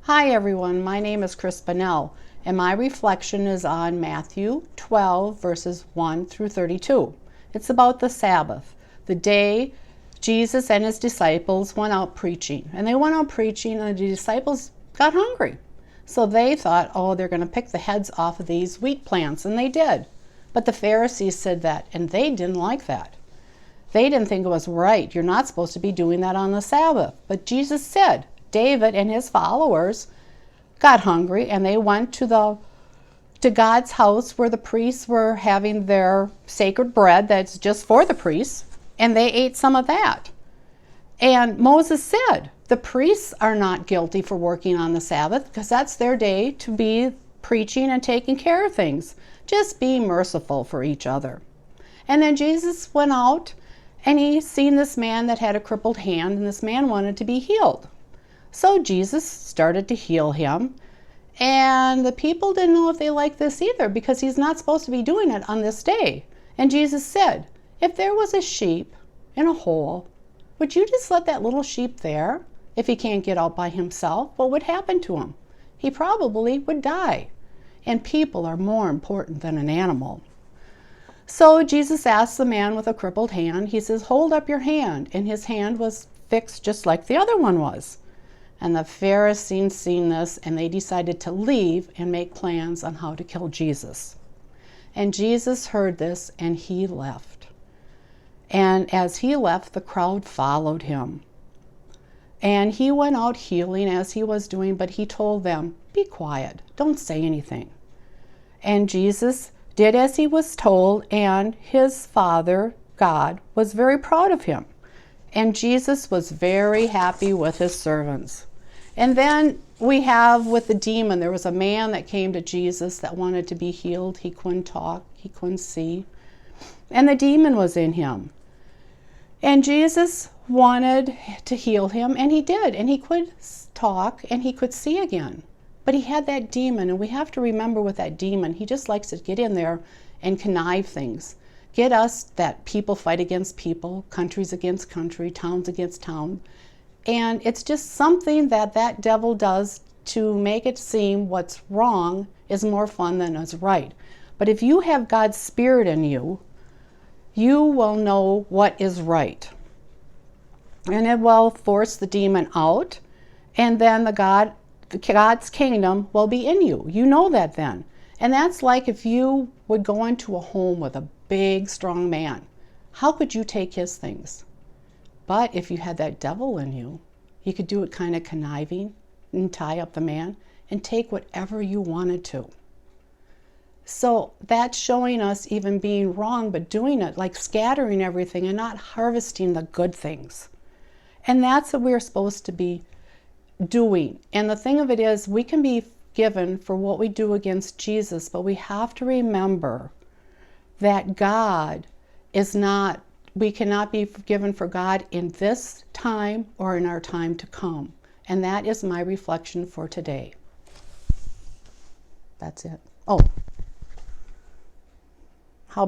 Hi everyone, my name is Chris Bunnell, and my reflection is on Matthew 12 verses 1 through 32. It's about the Sabbath, the day Jesus and his disciples went out preaching. And they went out preaching and the disciples got hungry. So they thought, oh, they're going to pick the heads off of these wheat plants, and they did. But the Pharisees said that, and they didn't like that. They didn't think it was right. You're not supposed to be doing that on the Sabbath. But Jesus said, David and his followers got hungry and they went to God's house where the priests were having their sacred bread that's just for the priests, and they ate some of that. And Moses said, the priests are not guilty for working on the Sabbath because that's their day to be preaching and taking care of things. Just be merciful for each other. And then Jesus went out and he seen this man that had a crippled hand, and this man wanted to be healed. So Jesus started to heal him, and the people didn't know if they liked this either because he's not supposed to be doing it on this day. And Jesus said, if there was a sheep in a hole, would you just let that little sheep there? If he can't get out by himself, what would happen to him? He probably would die. And people are more important than an animal. So Jesus asked the man with a crippled hand, he says, hold up your hand. And his hand was fixed just like the other one was. And the Pharisees seen this, and they decided to leave and make plans on how to kill Jesus. And Jesus heard this, and he left. And as he left, the crowd followed him. And he went out healing as he was doing, but he told them, be quiet, don't say anything. And Jesus did as he was told, and his Father, God, was very proud of him. And Jesus was very happy with his servants. And then we have with the demon, there was a man that came to Jesus that wanted to be healed. He couldn't talk, he couldn't see. And the demon was in him. And Jesus wanted to heal him, and he did. And he could talk, and he could see again. But he had that demon, and we have to remember with that demon, he just likes to get in there and connive things. Get us that people fight against people, countries against country, towns against town. And it's just something that devil does to make it seem what's wrong is more fun than is right. But if you have God's Spirit in you, you will know what is right. And it will force the demon out, and then God's kingdom will be in you. You know that then. And that's like if you would go into a home with a big, strong man. How could you take his things? But if you had that devil in you, you could do it kind of conniving and tie up the man and take whatever you wanted to. So that's showing us even being wrong, but doing it, like scattering everything and not harvesting the good things. And that's what we're supposed to be doing. And the thing of it is, we can be forgiven for what we do against Jesus, but we have to remember that God is not, we cannot be forgiven for God in this time or in our time to come. And that is my reflection for today. That's it. Oh.